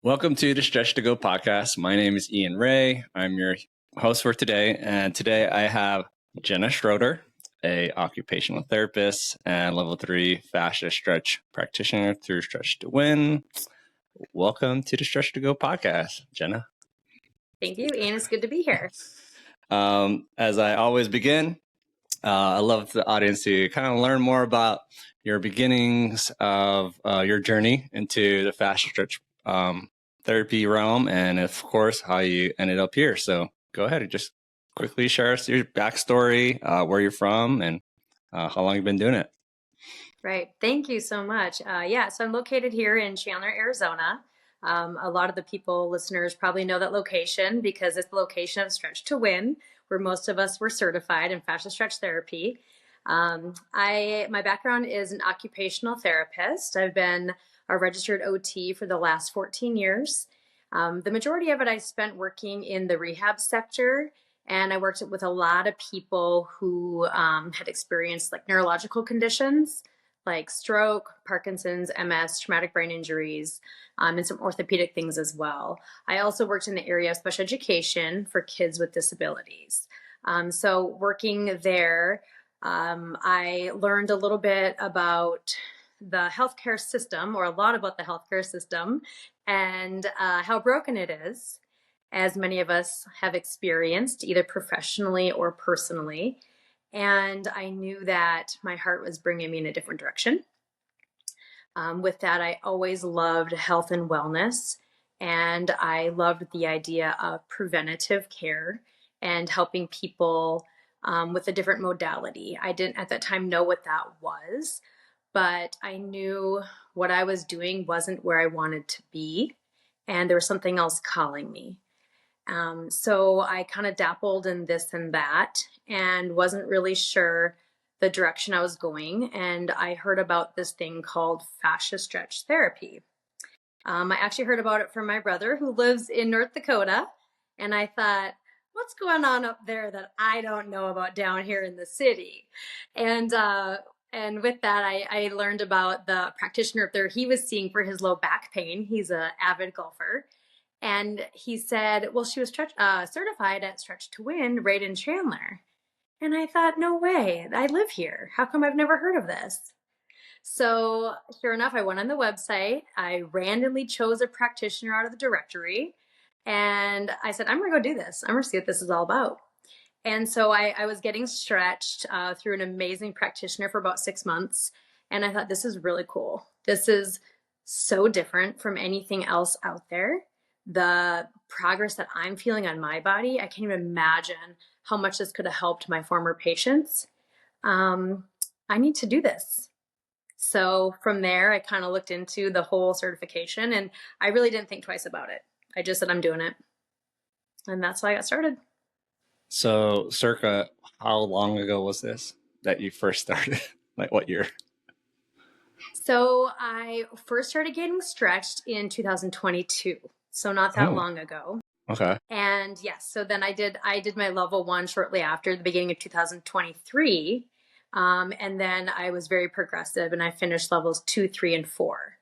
Welcome to the Stretch to Go podcast. My name is Ian Ray. I'm your host for today. And today I have Jena Schroeder, a occupational therapist and level 3 fascia stretch practitioner through Stretch to Win. Welcome to the Stretch to Go podcast, Jena. Thank you, Ian. It's good to be here. As I always begin, I love the audience to kind of learn more about your beginnings of your journey into the fascia stretch therapy realm, and of course, how you ended up here. So go ahead and just quickly share us your backstory, where you're from, and how long you've been doing it. Right. Thank you so much. So I'm located here in Chandler, Arizona. A lot of the listeners probably know that location because it's the location of Stretch to Win, where most of us were certified in fascia stretch therapy. My background is an occupational therapist. I've been a registered OT for the last 14 years. The majority of it I spent working in the rehab sector, and I worked with a lot of people who had experienced like neurological conditions like stroke, Parkinson's, MS, traumatic brain injuries, and some orthopedic things as well. I also worked in the area of special education for kids with disabilities. So working there, I learned a little bit about the healthcare system, or a lot about the healthcare system, and how broken it is, as many of us have experienced, either professionally or personally. And I knew that my heart was bringing me in a different direction. With that, I always loved health and wellness, and I loved the idea of preventative care and helping people with a different modality. I didn't at that time know what that was, but I knew what I was doing wasn't where I wanted to be, and there was something else calling me. So I kind of dabbled in this and that and wasn't really sure the direction I was going. And I heard about this thing called fascia stretch therapy. I actually heard about it from my brother who lives in North Dakota. And I thought, what's going on up there that I don't know about down here in the city? And with that, I learned about the practitioner up there he was seeing for his low back pain. He's an avid golfer. And he said, well, she was certified at Stretch to Win right in Chandler. And I thought, no way, I live here. How come I've never heard of this? So sure enough, I went on the website. I randomly chose a practitioner out of the directory. And I said, I'm going to go do this. I'm going to see what this is all about. And so I was getting stretched through an amazing practitioner for about 6 months. And I thought, this is really cool. This is so different from anything else out there. The progress that I'm feeling on my body, I can't even imagine how much this could have helped my former patients. I need to do this. So from there, I kind of looked into the whole certification, and I really didn't think twice about it. I just said, I'm doing it. And that's how I got started. So circa how long ago was this that you first started? Like what year? So I first started getting stretched in 2022. So not that long ago. Okay. And yes, so then I did my level 1 shortly after the beginning of 2023. And then I was very progressive and I finished levels 2, 3, and 4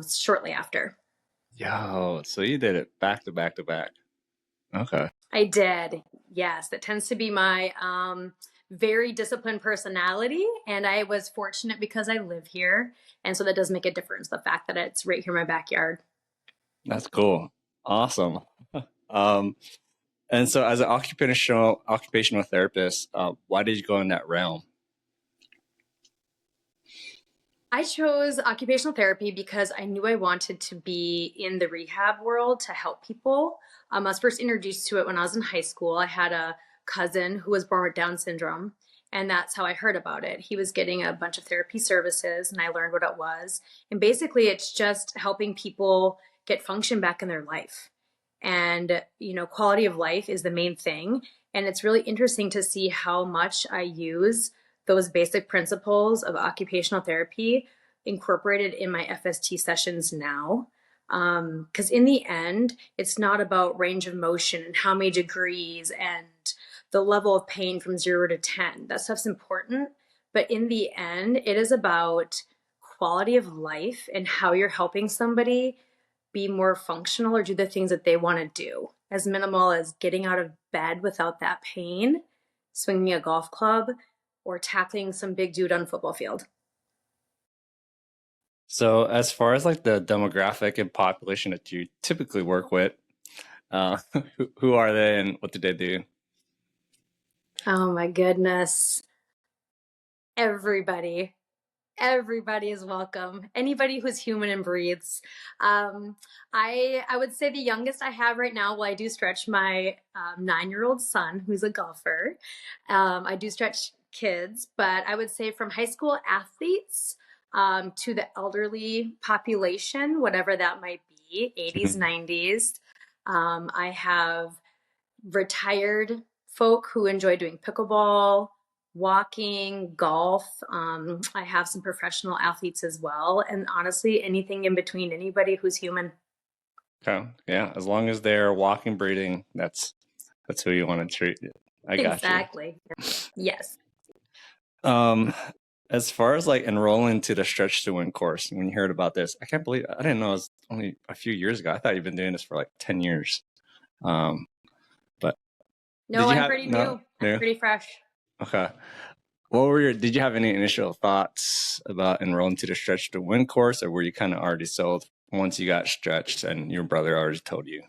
shortly after. Yo, so you did it back to back to back. Okay. I did. Yes. That tends to be my very disciplined personality. And I was fortunate because I live here. And so that does make a difference. The fact that it's right here in my backyard. That's cool. Awesome. And so as an occupational therapist, why did you go in that realm? I chose occupational therapy because I knew I wanted to be in the rehab world to help people. I was first introduced to it when I was in high school. I had a cousin who was born with Down syndrome, and that's how I heard about it. He was getting a bunch of therapy services, and I learned what it was. And basically, it's just helping people get function back in their life. And, quality of life is the main thing. And it's really interesting to see how much I use those basic principles of occupational therapy incorporated in my FST sessions now. Because in the end, it's not about range of motion and how many degrees and the level of pain from 0 to 10. That stuff's important. But in the end, it is about quality of life and how you're helping somebody be more functional or do the things that they want to do, as minimal as getting out of bed without that pain, swinging a golf club, or tackling some big dude on a football field. So as far as like the demographic and population that you typically work with, uh, who are they and what do they do? Oh my goodness. Everybody. Everybody is welcome. Anybody who's human and breathes. Um, I would say the youngest I have right now, well, I do stretch my 9-year-old son, who's a golfer. I do stretch kids, but I would say from high school athletes to the elderly population, whatever that might be, 80s, 90s. I have retired folk who enjoy doing pickleball, walking, golf. I have some professional athletes as well. And honestly, anything in between, anybody who's human. Okay. Yeah. As long as they're walking, breathing, that's who you want to treat. I got you. Exactly. Yes. Um, as far as like enrolling to the Stretch to Win course, when you heard about this, I can't believe I didn't know it was only a few years ago. I thought you've been doing this for like 10 years. But No, did you I'm have pretty no new. I'm new? pretty fresh. Okay. Did you have any initial thoughts about enrolling to the Stretch to Win course, or were you kind of already sold once you got stretched and your brother already told you?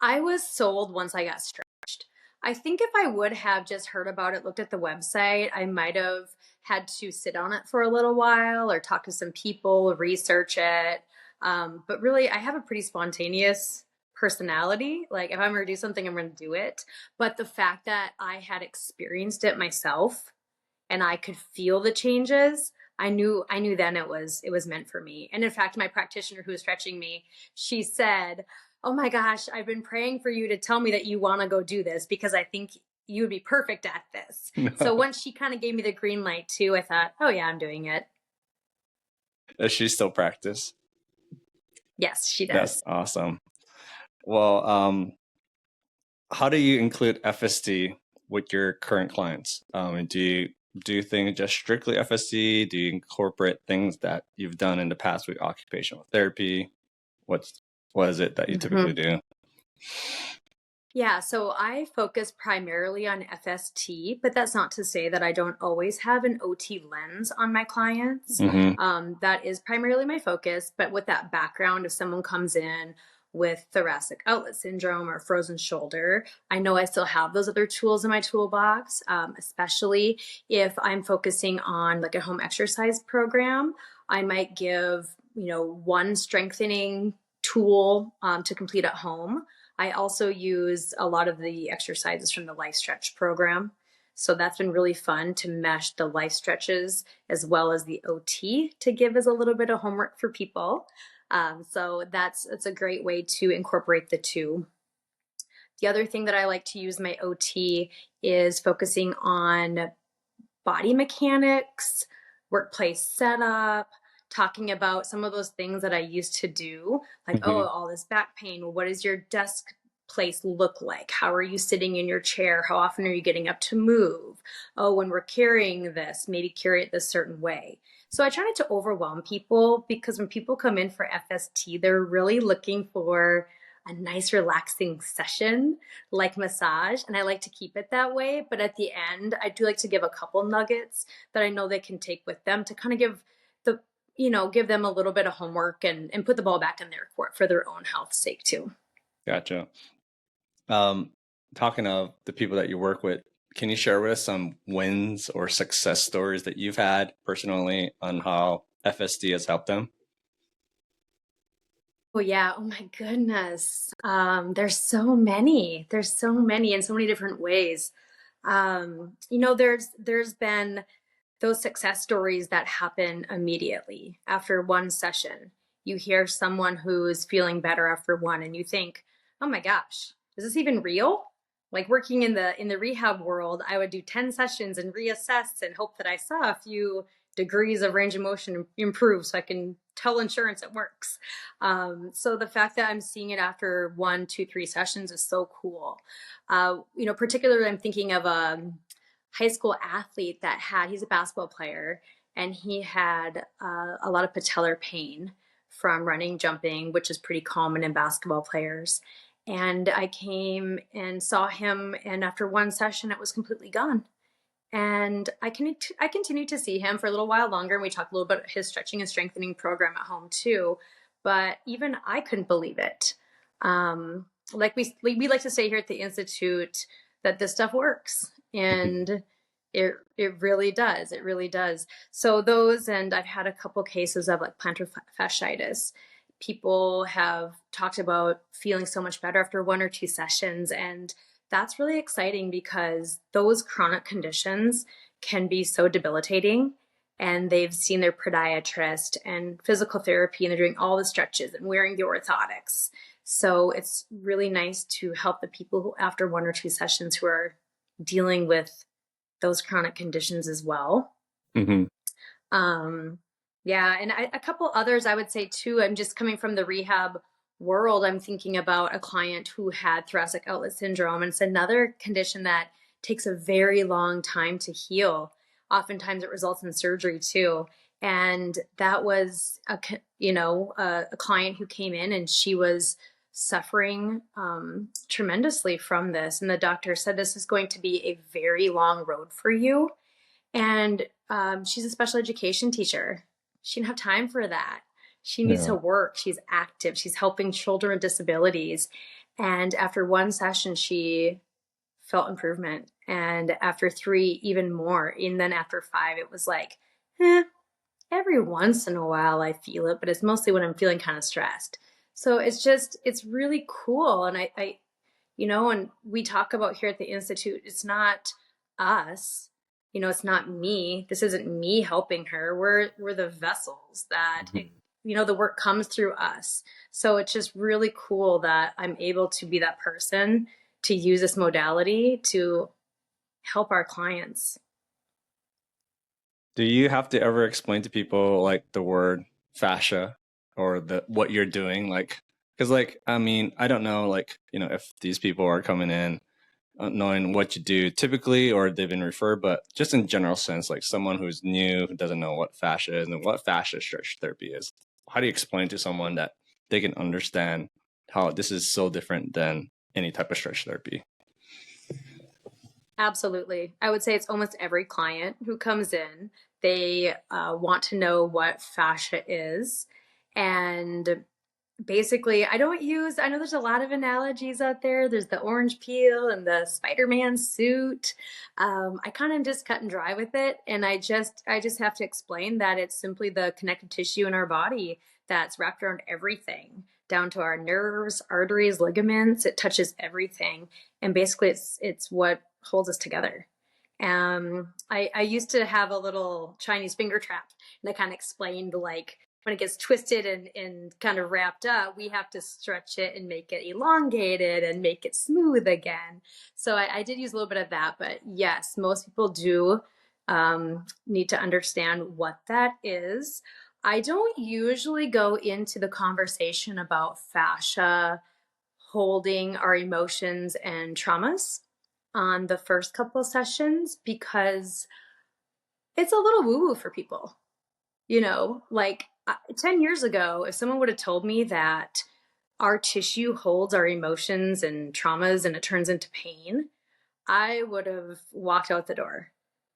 I was sold once I got stretched. I think if I would have just heard about it, looked at the website, I might have had to sit on it for a little while or talk to some people, research it. But really, I have a pretty spontaneous personality. Like if I'm going to do something, I'm going to do it. But the fact that I had experienced it myself and I could feel the changes, I knew then it was meant for me. And in fact, my practitioner who was stretching me, she said, "Oh my gosh, I've been praying for you to tell me that you want to go do this because I think you would be perfect at this." So No. once she kind of gave me the green light too, I thought, "Oh yeah, I'm doing it." Does she still practice? Yes, she That's does. awesome. Well, how do you include FSD with your current clients? And do you think just strictly FSD? Do you incorporate things that you've done in the past with occupational therapy? What's what is it that you typically Mhm. do? Yeah, so I focus primarily on FST, but that's not to say that I don't always have an OT lens on my clients. Hmm. That is primarily my focus. But with that background, if someone comes in with thoracic outlet syndrome or frozen shoulder, I know I still have those other tools in my toolbox, especially if I'm focusing on like a home exercise program. I might give, one strengthening tool to complete at home. I also use a lot of the exercises from the Life Stretch program. So that's been really fun to mesh the life stretches as well as the OT to give as a little bit of homework for people. So that's a great way to incorporate the two. The other thing that I like to use my OT is focusing on body mechanics, workplace setup, talking about some of those things that I used to do, like, oh, Hmm. all this back pain. Well, what does your desk place look like? How are you sitting in your chair? How often are you getting up to move? Oh, when we're carrying this, maybe carry it this certain way. So I try not to overwhelm people because when people come in for FST, they're really looking for a nice relaxing session like massage, and I like to keep it that way. But at the end, I do like to give a couple nuggets that I know they can take with them to kind of the give them a little bit of homework and put the ball back in their court for their own health's sake too. Gotcha. Um, Talking of the people that you work with, can you share with us some wins or success stories that you've had personally on how FSD has helped them? Oh yeah, oh my goodness. There's so many in so many different ways. There's been those success stories that happen immediately after one session. You hear someone who's feeling better after one and you think, "Oh my gosh, is this even real?" Like working in the rehab world, I would do 10 sessions and reassess and hope that I saw a few degrees of range of motion improve so I can tell insurance it works. So the fact that I'm seeing it after 1, 2, 3 sessions is so cool. Particularly I'm thinking of a high school athlete he's a basketball player and he had a lot of patellar pain from running, jumping, which is pretty common in basketball players. And I came and saw him, and after one session, it was completely gone. And I continued to see him for a little while longer, and we talked a little bit about his stretching and strengthening program at home too. But even I couldn't believe it. Like we like to say here at the Institute that this stuff works, and it really does. It really does. So those, and I've had a couple cases of like plantar fasciitis. People have talked about feeling so much better after one or two sessions, and that's really exciting because those chronic conditions can be so debilitating, and they've seen their podiatrist and physical therapy, and they're doing all the stretches and wearing the orthotics. So it's really nice to help the people who, after one or two sessions, who are dealing with those chronic conditions as well. Mm-hmm. Yeah, and a couple others I would say too. I'm just coming from the rehab world. I'm thinking about a client who had thoracic outlet syndrome, and it's another condition that takes a very long time to heal. Oftentimes, it results in surgery too. And that was a client who came in, and she was suffering tremendously from this. And the doctor said, "This is going to be a very long road for you." And she's a special education teacher. She didn't have time for that. She needs to work. She's active. She's helping children with disabilities. And after one session, she felt improvement. And after 3, even more. And then after 5, it was like, every once in a while I feel it, but it's mostly when I'm feeling kind of stressed. So it's really cool. And I and we talk about here at the Institute, it's not us. It's not me. This isn't me helping her. We're the vessels that, the work comes through us. So it's just really cool that I'm able to be that person to use this modality to help our clients. Do you have to ever explain to people like the word fascia or what you're doing? Like, because I mean, I don't know, if these people are coming in knowing what you do typically, or they've been referred, but just in general sense, like someone who's new, who doesn't know what fascia is and what fascia stretch therapy is, how do you explain to someone that they can understand how this is so different than any type of stretch therapy? Absolutely. I would say it's almost every client who comes in, they want to know what fascia is. And basically, I know there's a lot of analogies out there. There's the orange peel and the Spider-Man suit. I kind of just cut and dry with it. And I just have to explain that it's simply the connective tissue in our body that's wrapped around everything, down to our nerves, arteries, ligaments. It touches everything. And basically it's what holds us together. I used to have a little Chinese finger trap, and I kind of explained like, when it gets twisted and kind of wrapped up, we have to stretch it and make it elongated and make it smooth again. So I did use a little bit of that, but yes, most people do need to understand what that is. I don't usually go into the conversation about fascia holding our emotions and traumas on the first couple of sessions because it's a little woo-woo for people. Like 10 years ago, if someone would have told me that our tissue holds our emotions and traumas and it turns into pain, I would have walked out the door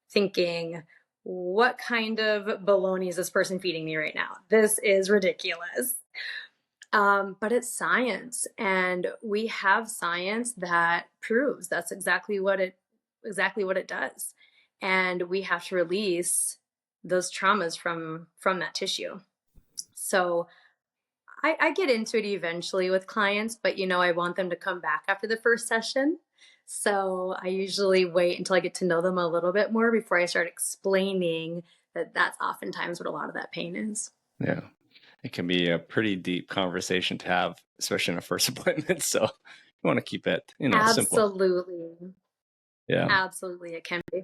thinking, what kind of baloney is this person feeding me right now? This is ridiculous. But it's science, and we have science that proves that's exactly what it does. And we have to release those traumas from that tissue. So I get into it eventually with clients, but I want them to come back after the first session. So I usually wait until I get to know them a little bit more before I start explaining that that's oftentimes what a lot of that pain is. Yeah. It can be a pretty deep conversation to have, especially in a first appointment. So you want to keep it, simple. Absolutely. Yeah. Absolutely, it can be.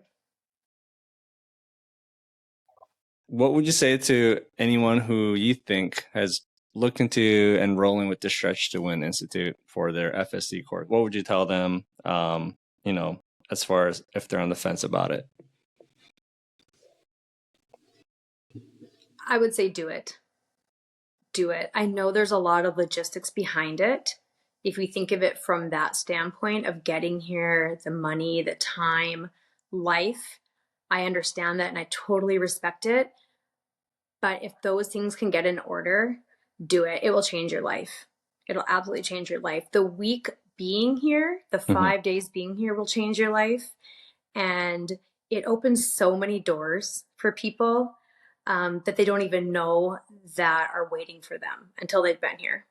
What would you say to anyone who you think has looked into enrolling with the Stretch to Win Institute for their FSC course? What would you tell them, as far as if they're on the fence about it? I would say do it. do it. I know there's a lot of logistics behind it. If we think of it from that standpoint of getting here, the money, the time, life, I understand that and I totally respect it. But if those things can get in order, do it. It will change your life. It'll absolutely change your life. The week being here, the 5 days being here will change your life. And it opens so many doors for people that they don't even know that are waiting for them until they've been here.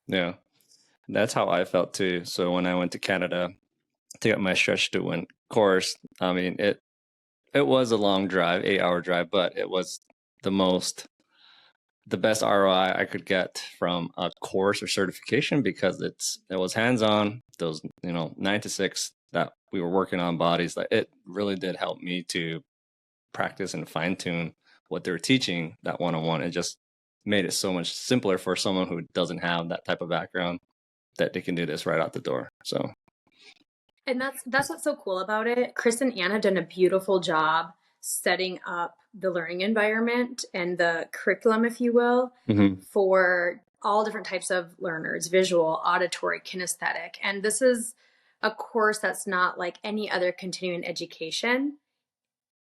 Yeah, that's how I felt too. So when I went to Canada to get my stretch to win course, I mean, it was a long drive, 8-hour drive, but it was the best ROI I could get from a course or certification because it was hands-on. Those 9 to 6 that we were working on bodies, like it really did help me to practice and fine-tune what they were teaching that one-on-one. It just made it so much simpler for someone who doesn't have that type of background that they can do this right out the door. So And that's what's so cool about it. Chris and Ann have done a beautiful job setting up the learning environment and the curriculum, if you will, for all different types of learners, visual, auditory, kinesthetic. And this is a course that's not like any other continuing education.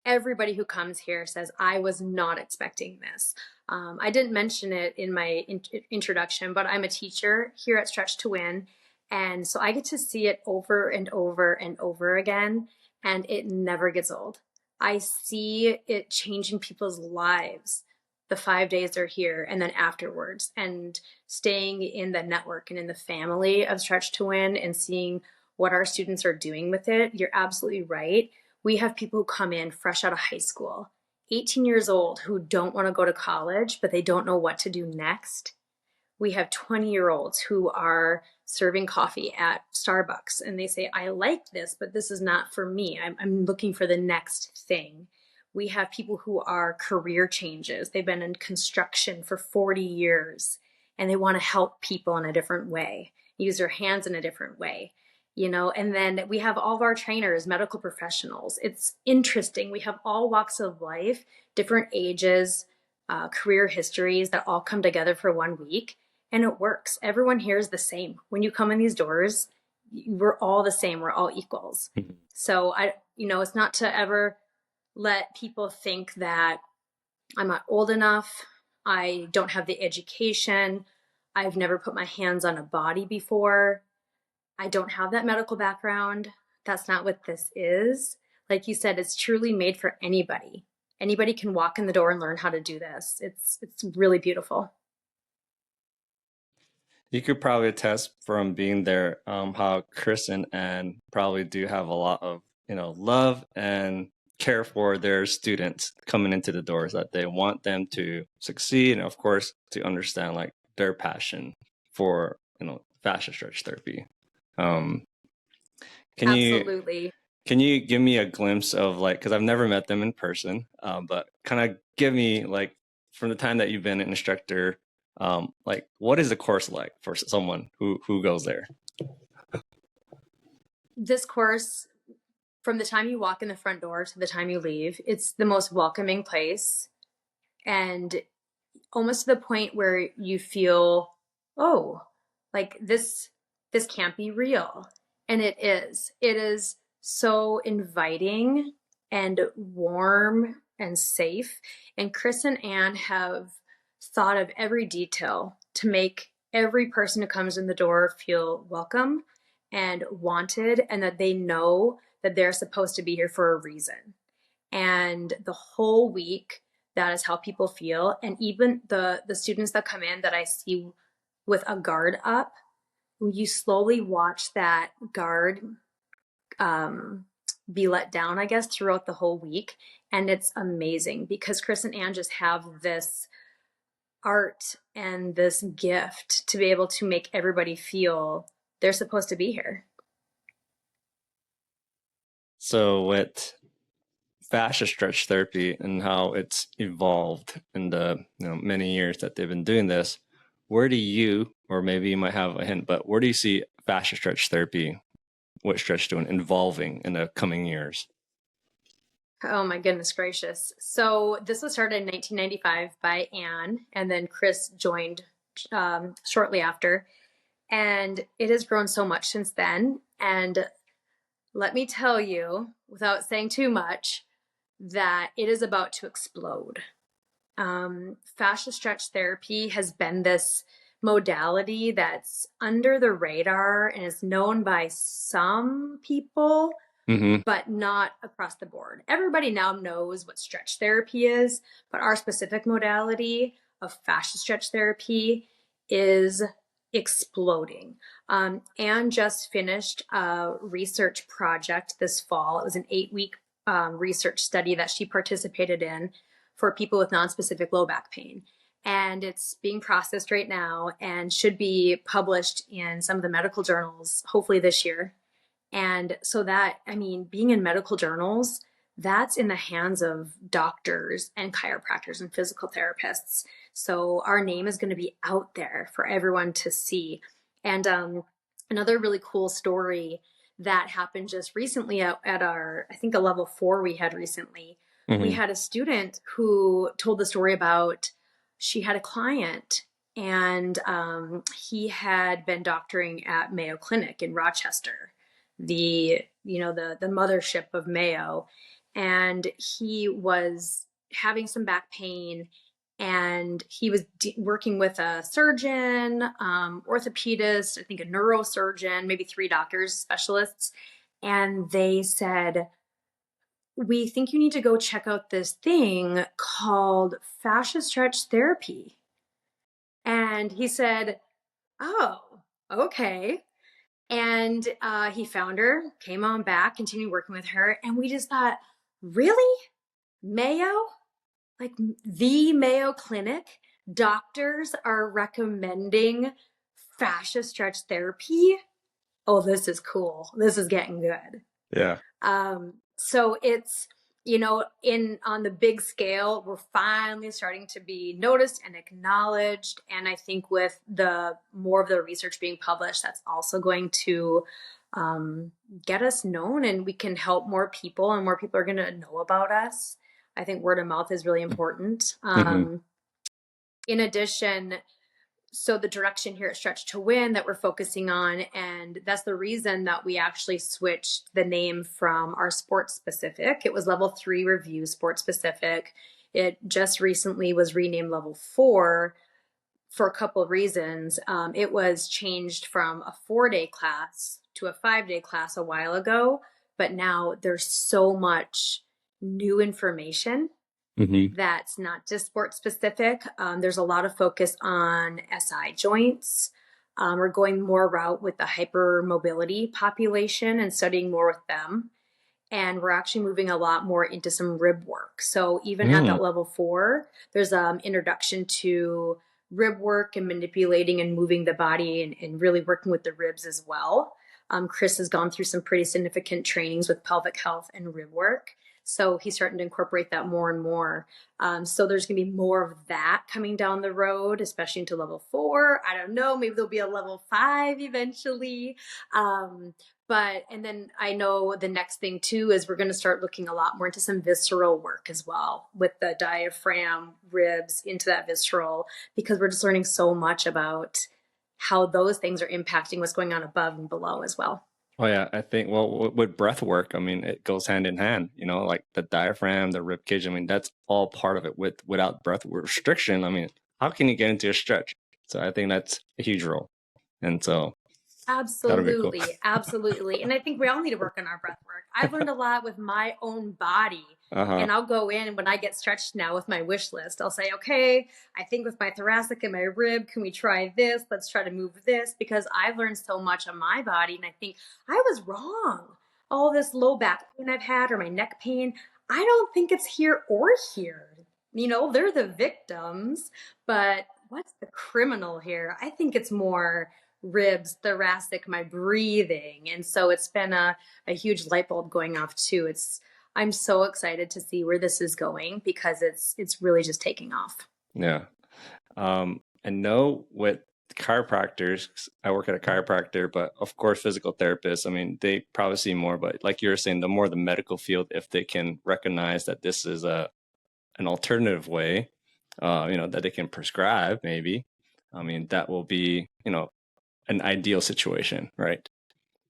Everybody who comes here says, I was not expecting this. I didn't mention it in my introduction, but I'm a teacher here at Stretch to Win. And so I get to see it over and over and over again, and it never gets old. I see it changing people's lives the 5 days they're here and then afterwards, and staying in the network and in the family of Stretch to Win and seeing what our students are doing with it. You're absolutely right. We have people who come in fresh out of high school, 18 years old, who don't want to go to college, but they don't know what to do next. We have 20-year-olds who are serving coffee at Starbucks and they say, I like this, but this is not for me. I'm looking for the next thing. We have people who are career changes. They've been in construction for 40 years and they want to help people in a different way, use their hands in a different way. And then we have all of our trainers, medical professionals. It's interesting. We have all walks of life, different ages, career histories that all come together for 1 week. And it works. Everyone here is the same. When you come in these doors, we're all the same. We're all equals. So it's not to ever let people think that I'm not old enough. I don't have the education. I've never put my hands on a body before. I don't have that medical background. That's not what this is. Like you said, it's truly made for anybody. Anybody can walk in the door and learn how to do this. It's really beautiful. you could probably attest from being there how Chris and Ann probably do have a lot of love and care for their students coming into the doors, that they want them to succeed and of course to understand like their passion for fascia stretch therapy. Um, can Absolutely. you give me a glimpse of like, because I've never met them in person, but kind of give me like from the time that you've been an instructor, like what is the course like for someone who goes there? This course, from the time you walk in the front door to the time you leave, it's the most welcoming place, and almost to the point where you feel, oh, like this can't be real. And it is. It is so inviting and warm and safe. And Chris and Ann have thought of every detail to make every person who comes in the door feel welcome and wanted, and that they know that they're supposed to be here for a reason. And the whole week, that is how people feel. And even the students that come in that I see with a guard up, you slowly watch that guard be let down, I guess, throughout the whole week. And it's amazing because Chris and Ann just have this art and this gift to be able to make everybody feel they're supposed to be here. So with fascia stretch therapy and how it's evolved in the many years that they've been doing this, where do you, or maybe you might have a hint, but where do you see fascia stretch therapy, what stretch doing, evolving in the coming years? Oh my goodness gracious. So this was started in 1995 by Anne, and then Chris joined shortly after. And it has grown so much since then. And let me tell you, without saying too much, that it is about to explode. Fascia stretch therapy has been this modality that's under the radar and is known by some people, but not across the board. Everybody now knows what stretch therapy is, but our specific modality of fascia stretch therapy is exploding. Anne just finished a research project this fall. It was an 8-week research study that she participated in for people with nonspecific low back pain. And it's being processed right now and should be published in some of the medical journals, hopefully this year. And so that, I mean, being in medical journals, that's in the hands of doctors and chiropractors and physical therapists. So our name is going to be out there for everyone to see. And another really cool story that happened just recently at our, I think a level 4 we had recently, we had a student who told the story about she had a client and he had been doctoring at Mayo Clinic in Rochester, the mothership of Mayo, and he was having some back pain, and he was working with a surgeon, orthopedist, I think a neurosurgeon, maybe 3 doctors, specialists, and they said, we think you need to go check out this thing called fascia stretch therapy. And he said, oh, okay. And he found her, came on back, continued working with her. And we just thought, really? Mayo? Like the Mayo Clinic? Doctors are recommending fascia stretch therapy? Oh, this is cool. This is getting good. Yeah. So it's, on the big scale, we're finally starting to be noticed and acknowledged. And I think with the more of the research being published, that's also going to get us known, and we can help more people, and more people are going to know about us. I think word of mouth is really important. In addition, so the direction here at Stretch to Win that we're focusing on, and that's the reason that we actually switched the name from our sports specific. It was level 3 review sports specific. It just recently was renamed level 4 for a couple of reasons. It was changed from a 4-day class to a 5-day class a while ago, but now there's so much new information that's not just sports specific. There's a lot of focus on SI joints. We're going more route with the hypermobility population and studying more with them. And we're actually moving a lot more into some rib work. So even at that level 4, there's introduction to rib work and manipulating and moving the body and really working with the ribs as well. Chris has gone through some pretty significant trainings with pelvic health and rib work. So he's starting to incorporate that more and more. So there's going to be more of that coming down the road, especially into level 4. I don't know, maybe there'll be a level 5 eventually. And then I know the next thing too is we're going to start looking a lot more into some visceral work as well, with the diaphragm, ribs, into that visceral, because we're just learning so much about how those things are impacting what's going on above and below as well. Oh yeah, I think with breath work, I mean, it goes hand in hand. Like the diaphragm, the rib cage. I mean, that's all part of it. Without breath restriction, I mean, how can you get into a stretch? So I think that's a huge role, and so absolutely, cool. absolutely. And I think we all need to work on our breath work. I've learned a lot with my own body. And I'll go in when I get stretched now with my wish list. I'll say, okay, I think with my thoracic and my rib, can we try this? Let's try to move this, because I've learned so much on my body. And I think I was wrong. All this low back pain I've had, or my neck pain, I don't think it's here or here. They're the victims, but what's the criminal here? I think it's more ribs, thoracic, my breathing. And so it's been a huge light bulb going off too. I'm so excited to see where this is going, because it's really just taking off. Yeah. I know with chiropractors, I work at a chiropractor, but of course, physical therapists, I mean, they probably see more, but like you were saying, the more the medical field, if they can recognize that this is an alternative way, that they can prescribe maybe, I mean, that will be, an ideal situation, right?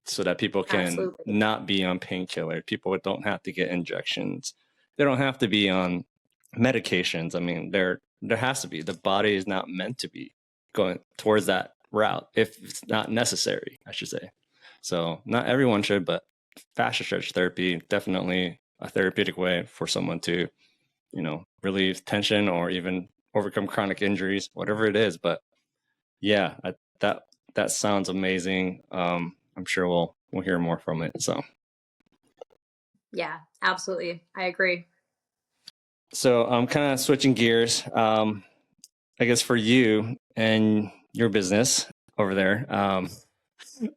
So that people can Absolutely. not be on painkiller. People don't have to get injections. They don't have to be on medications. I mean, there has to be. The body is not meant to be going towards that route if it's not necessary, I should say. So not everyone should, but fascia stretch therapy, definitely a therapeutic way for someone to, relieve tension or even overcome chronic injuries, whatever it is. But yeah, that sounds amazing. I'm sure we'll hear more from it. So Yeah, absolutely. I agree. so I'm kind of switching gears. I guess for you and your business over there,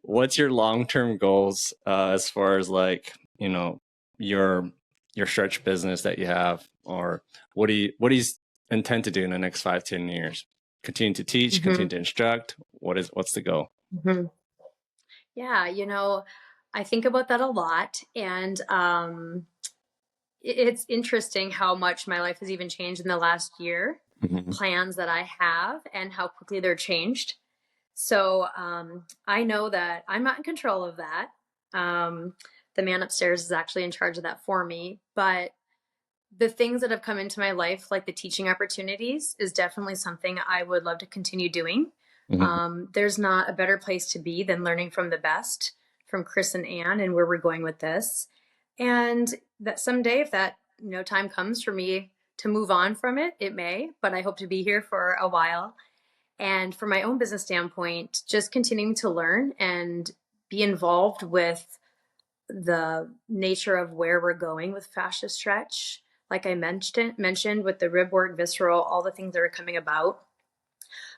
what's your long-term goals as far as like, your stretch business that you have, or what do you intend to do in the next 5-10 years? Continue to teach, Hmm. continue to instruct. What's the goal? Hmm. Yeah, I think about that a lot. And it's interesting how much my life has even changed in the last year, Mhm. plans that I have, and how quickly they're changed. So I know that I'm not in control of that. The man upstairs is actually in charge of that for me. But the things that have come into my life, like the teaching opportunities, is definitely something I would love to continue doing. Mhm. There's not a better place to be than learning from the best, from Chris and Anne, and where we're going with this. And that someday, if that time comes for me to move on from it, it may. But I hope to be here for a while. And from my own business standpoint, just continuing to learn and be involved with the nature of where we're going with fascia stretch. Like I mentioned with the rib work, visceral, all the things that are coming about.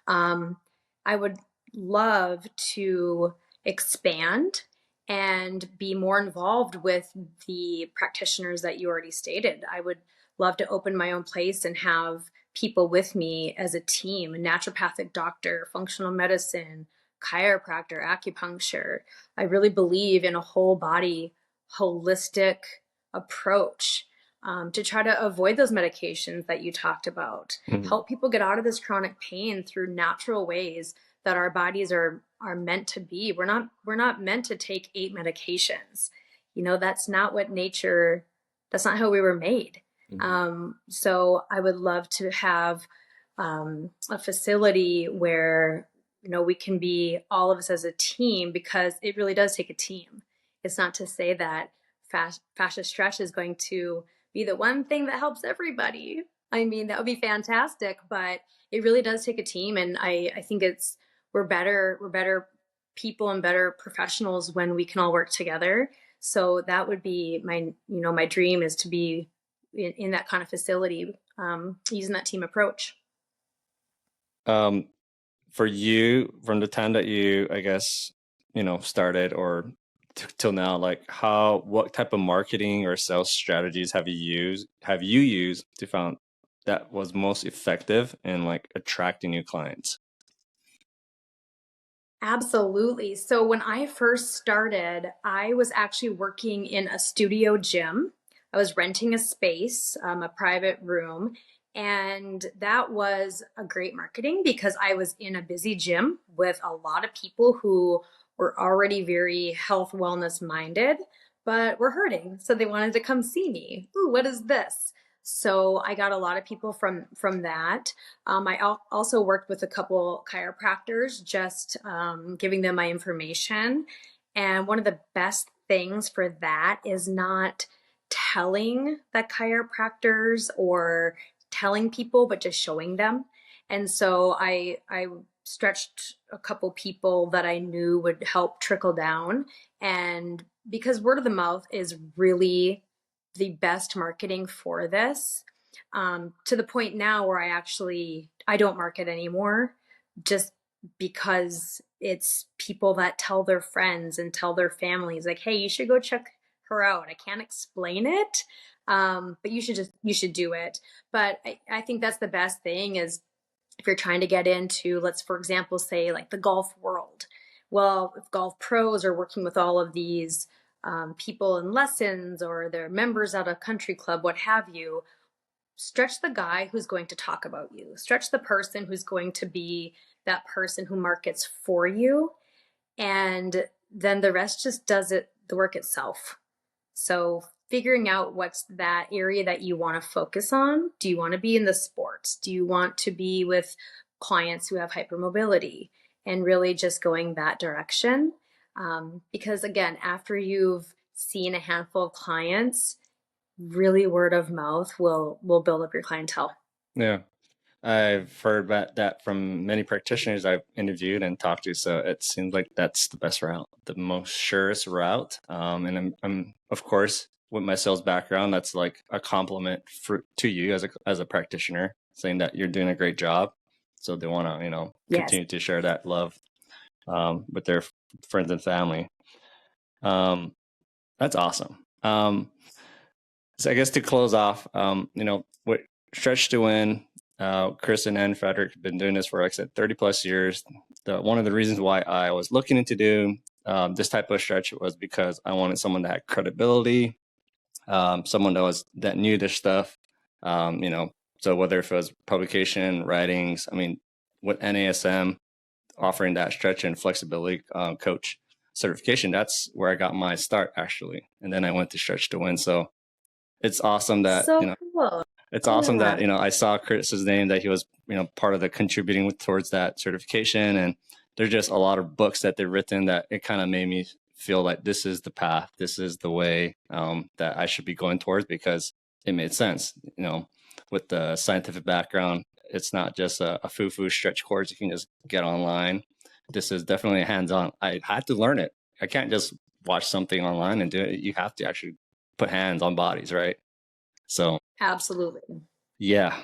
I would love to expand and be more involved with the practitioners that you already stated. I would love to open my own place and have people with me as a team, a naturopathic doctor, functional medicine, chiropractor, acupuncture. I really believe in a whole body, holistic approach to try to avoid those medications that you talked about, Mhm. help people get out of this chronic pain through natural ways that our bodies are meant to be. We're not meant to take 8 medications. That's not what nature. That's not how we were made. Mhm. So I would love to have a facility where we can be all of us as a team, because it really does take a team. It's not to say that fascia stretch is going to be the one thing that helps everybody. I mean, that would be fantastic, but it really does take a team. And I think we're better people and better professionals when we can all work together. So that would be my dream, is to be in that kind of facility, using that team approach. Um, for you, from the time that you, I guess, started or till now, like what type of marketing or sales strategies have you used to found that was most effective in like attracting new clients? Absolutely. So when I first started, I was actually working in a studio gym. I was renting a space, a private room, and that was a great marketing because I was in a busy gym with a lot of people who were already very health wellness minded, but were hurting. So they wanted to come see me. Ooh, what is this? So I got a lot of people from that. I also worked with a couple chiropractors, just giving them my information. And one of the best things for that is not telling the chiropractors or telling people, but just showing them. And so I stretched a couple people that I knew would help trickle down. And because word of the mouth is really the best marketing for this, to the point now where I don't market anymore, just because it's people that tell their friends and tell their families, like, hey, you should go check her out. I can't explain it, but you should do it. But I think that's the best thing, is if you're trying to get into, let's for example say like the golf world. Well, if golf pros are working with all of these people in lessons, or they're members at a country club, what have you, stretch the guy who's going to talk about you, stretch the person who's going to be that person who markets for you. And then the rest just does the work itself. So figuring out what's that area that you want to focus on. Do you want to be in the sports? Do you want to be with clients who have hypermobility? And really just going that direction. Because again, after you've seen a handful of clients, really word of mouth will build up your clientele. Yeah. I've heard about that from many practitioners I've interviewed and talked to. So it seems like that's the best route, the most surest route. And I'm of course, with my sales background, that's like a compliment to you as a practitioner, saying that you're doing a great job. So they want to, Yes. continue to share that love with their friends and family. That's awesome. So I guess to close off, what Stretch to Win, Kristen and Frederick have been doing this for, like I said, 30 plus years. One of the reasons why I was looking into do this type of stretch was because I wanted someone that had credibility, someone that knew this stuff. So whether if it was publication, writings, with NASM offering that stretch and flexibility coach certification, that's where I got my start actually, and then I went to Stretch to Win. So it's awesome that Cool. it's awesome that I saw Chris's name, that he was part of the contributing towards that certification, and there's just a lot of books that they've written that it kind of made me feel like this is the path, this is the way that I should be going towards, because it made sense. With the scientific background, it's not just a foo-foo stretch course you can just get online. This is definitely hands-on. I had to learn it. I can't just watch something online and do it. You have to actually put hands on bodies, right? So absolutely. Yeah.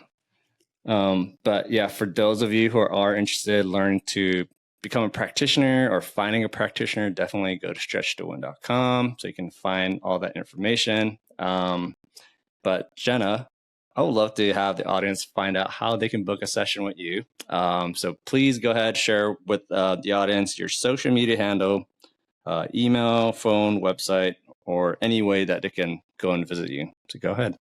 But yeah, for those of you who are interested in learning to become a practitioner or finding a practitioner, definitely go to stretchtowin.com so you can find all that information. But Jena, I would love to have the audience find out how they can book a session with you. So please go ahead, share with the audience your social media handle, email, phone, website, or any way that they can go and visit you. So go ahead.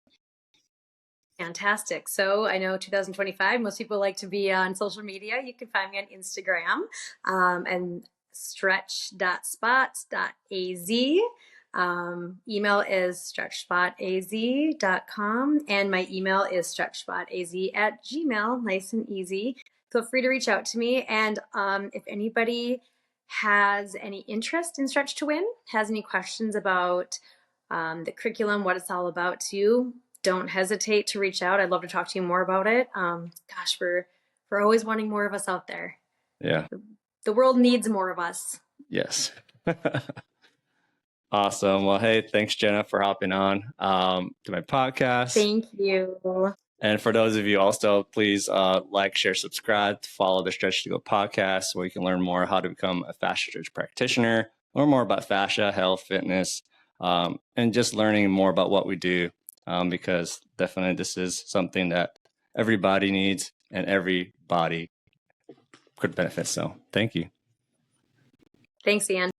Fantastic. So I know 2025, most people like to be on social media. You can find me on Instagram and stretch.spots.az. Email is stretchspotaz.com, and my email is stretchspotaz@gmail. Nice and easy. Feel free to reach out to me. And if anybody has any interest in Stretch to Win, has any questions about the curriculum, what it's all about to you, don't hesitate to reach out. I'd love to talk to you more about it. Gosh, we're always wanting more of us out there. Yeah. The world needs more of us. Yes. Awesome. Well, hey, thanks, Jena, for hopping on to my podcast. Thank you. And for those of you also, please like, share, subscribe, follow the Stretch to Go podcast, where you can learn more how to become a fascia stretch practitioner, learn more about fascia, health, fitness, and just learning more about what we do, because definitely this is something that everybody needs and everybody could benefit. So thank you. Thanks, Ian.